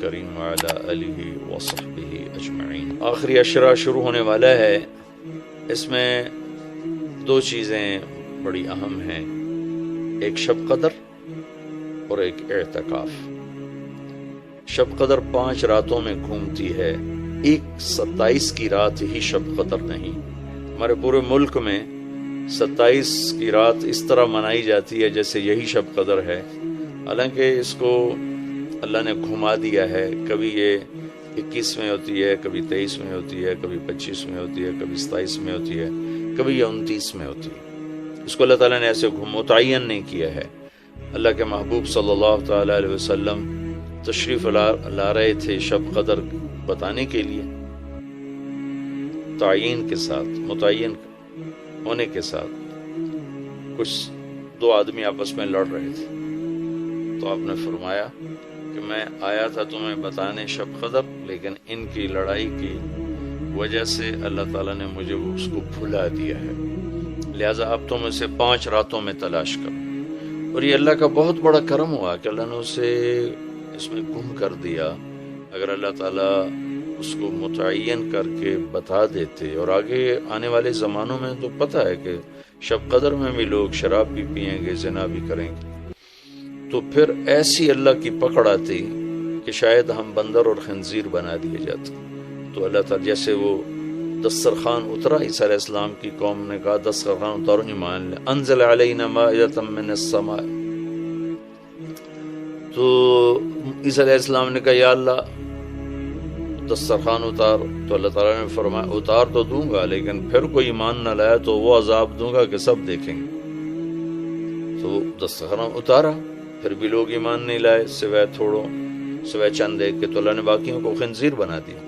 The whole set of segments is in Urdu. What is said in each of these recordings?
الکریم وعلی آلہ وصحبہ اجمعین۔ آخری عشرہ شروع ہونے والا ہے، اس میں دو چیزیں بڑی اہم ہیں، ایک شب قدر اور ایک اعتکاف۔ شب قدر 5 راتوں میں گھومتی ہے، ایک 27 کی رات ہی شب قدر نہیں۔ ہمارے پورے ملک میں 27 کی رات اس طرح منائی جاتی ہے جیسے یہی شب قدر ہے، حالانکہ اس کو اللہ نے گھما دیا ہے۔ کبھی یہ 21 میں ہوتی ہے، کبھی 23 میں ہوتی ہے، کبھی 25 میں ہوتی ہے، کبھی 27 میں ہوتی ہے، کبھی یہ 29 میں ہوتی ہے۔ اس کو اللہ تعالیٰ نے ایسے متعین نہیں کیا ہے۔ اللہ کے محبوب صلی اللہ تعالیٰ علیہ وسلم تشریف لا رہے تھے شب قدر بتانے کے لیے، تعین کے ساتھ، متعین ہونے کے ساتھ۔ کچھ 2 آدمی آپس میں لڑ رہے تھے، تو آپ نے فرمایا کہ میں آیا تھا تمہیں بتانے شب قدر، لیکن ان کی لڑائی کی وجہ سے اللہ تعالیٰ نے مجھے اس کو بھلا دیا ہے، لہٰذا اب تم اسے 5 راتوں میں تلاش کرو۔ اور یہ اللہ کا بہت بڑا کرم ہوا کہ اللہ نے اسے اس میں گم کر دیا۔ اگر اللہ تعالیٰ اس کو متعین کر کے بتا دیتے، اور آگے آنے والے زمانوں میں تو پتہ ہے کہ شب قدر میں بھی لوگ شراب بھی پئیں گے، زنا بھی کریں گے، تو پھر ایسی اللہ کی پکڑ آتی کہ شاید ہم بندر اور خنزیر بنا دیے جاتے۔ تو اللہ تعالیٰ جیسے وہ دسترخوان اترا، عیسیٰ علیہ السلام کی قوم نے کہا دسترخوان اتارو، ایمان لے، انزل علینا مائدۃ من السماء، تو عیسیٰ علیہ السلام نے کہا یا اللہ دسترخوان اتار، تو اللہ تعالیٰ نے فرمایا اتار تو دوں گا، لیکن پھر کوئی ایمان نہ لایا تو وہ عذاب دوں گا کہ سب دیکھیں گے۔ تو دسترخوان اتارا، پھر بھی لوگ ایمان نہیں لائے، سوائے چند ایک کے، تو اللہ نے باقیوں کو خنزیر بنا دیا۔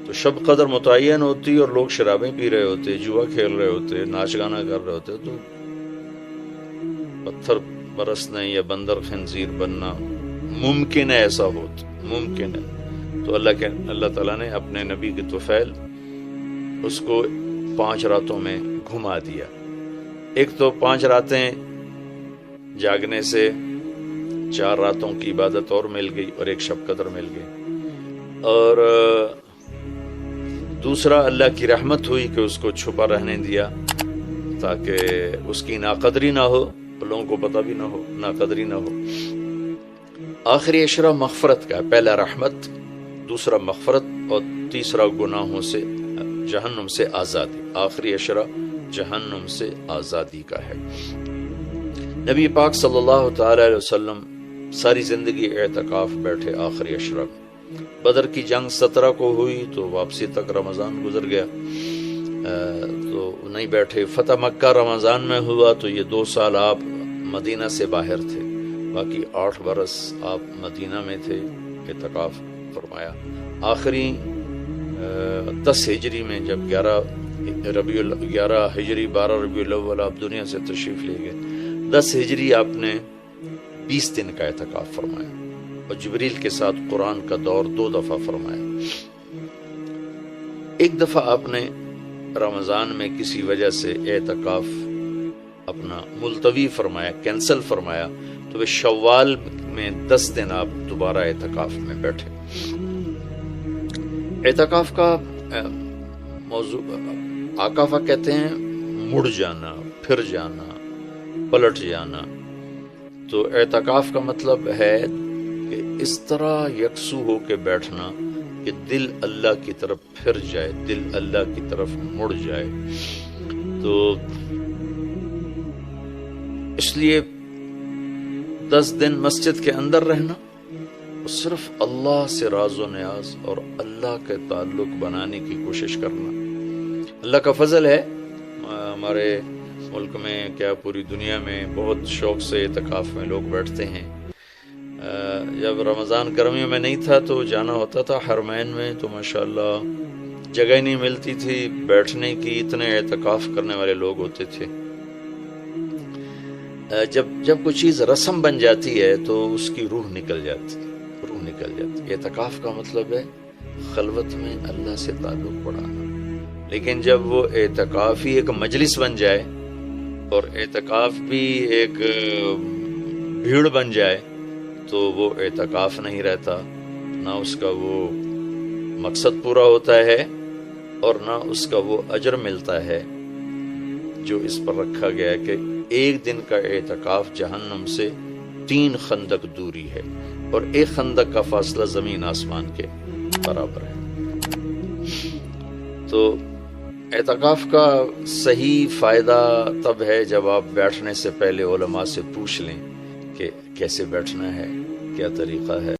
تو شب قدر متعین ہوتی اور لوگ شرابیں پی رہے ہوتے، جوا کھیل رہے ہوتے، ناچ گانا کر رہے ہوتے، تو پتھر برسنے یا بندر خنزیر بننا ممکن ہے، ایسا ہوتا ممکن ہے۔ تو اللہ تعالیٰ نے اپنے نبی کی طفیل اس کو 5 راتوں میں گھما دیا۔ ایک تو 5 راتیں جاگنے سے 4 راتوں کی عبادت اور مل گئی، اور ایک شب قدر مل گئی، اور دوسرا اللہ کی رحمت ہوئی کہ اس کو چھپا رہنے دیا تاکہ اس کی ناقدری نہ ہو، لوگوں کو پتہ بھی نہ ہو، ناقدری نہ ہو۔ آخری عشرہ مغفرت کا، پہلا رحمت، دوسرا مغفرت، اور تیسرا گناہوں سے، جہنم سے آزادی۔ آخری عشرہ جہنم سے آزادی کا ہے۔ نبی پاک صلی اللہ تعالی علیہ وسلم ساری زندگی اعتکاف بیٹھے آخری عشرہ میں۔ بدر کی جنگ 17 کو ہوئی تو واپسی تک رمضان گزر گیا، تو نہیں بیٹھے۔ فتح مکہ رمضان میں ہوا تو یہ 2 سال آپ مدینہ سے باہر تھے، باقی 8 برس آپ مدینہ میں تھے، اعتکاف فرمایا۔ آخری 10 ہجری میں جب 11 ہجری 12 ربیع الاول آپ دنیا سے تشریف لے گئے، 10 ہجری آپ نے 20 دن کا اعتکاف فرمایا، اور جبریل کے ساتھ قرآن کا دور 2 دفعہ فرمایا۔ ایک دفعہ آپ نے رمضان میں کسی وجہ سے اعتکاف اپنا ملتوی فرمایا، کینسل فرمایا، تو وہ شوال میں 10 دن آپ دوبارہ اعتکاف میں بیٹھے۔ اعتکاف کا موضوع آکافہ کہتے ہیں مڑ جانا، پھر جانا، پلٹ جانا۔ تو اعتکاف کا مطلب ہے کہ اس طرح یکسو ہو کے بیٹھنا کہ دل اللہ کی طرف پھر جائے، دل اللہ کی طرف مڑ جائے۔ تو اس لیے 10 دن مسجد کے اندر رہنا، اور صرف اللہ سے راز و نیاز اور اللہ کے تعلق بنانے کی کوشش کرنا۔ اللہ کا فضل ہے، ہمارے ملک میں کیا پوری دنیا میں بہت شوق سے اعتکاف میں لوگ بیٹھتے ہیں۔ جب رمضان گرمیوں میں نہیں تھا تو جانا ہوتا تھا حرمین میں، تو ماشاءاللہ جگہ ہی نہیں ملتی تھی بیٹھنے کی، اتنے اعتکاف کرنے والے لوگ ہوتے تھے۔ جب کوئی چیز رسم بن جاتی ہے تو اس کی روح نکل جاتی۔ اعتکاف کا مطلب ہے خلوت میں اللہ سے تعلق بڑھانا۔ لیکن جب وہ اعتکاف ہی ایک مجلس بن جائے اور اعتکاف بھی ایک بھیڑ بن جائے تو وہ اعتکاف نہیں رہتا، نہ نہ اس کا وہ مقصد پورا ہوتا ہے اور نہ اس کا وہ اجر ملتا ہے جو اس پر رکھا گیا کہ ایک دن کا اعتکاف جہنم سے 3 خندق دوری ہے اور ایک خندق کا فاصلہ زمین آسمان کے برابر ہے۔ تو اعتکاف کا صحیح فائدہ تب ہے جب آپ بیٹھنے سے پہلے علماء سے پوچھ لیں کہ کیسے بیٹھنا ہے، کیا طریقہ ہے۔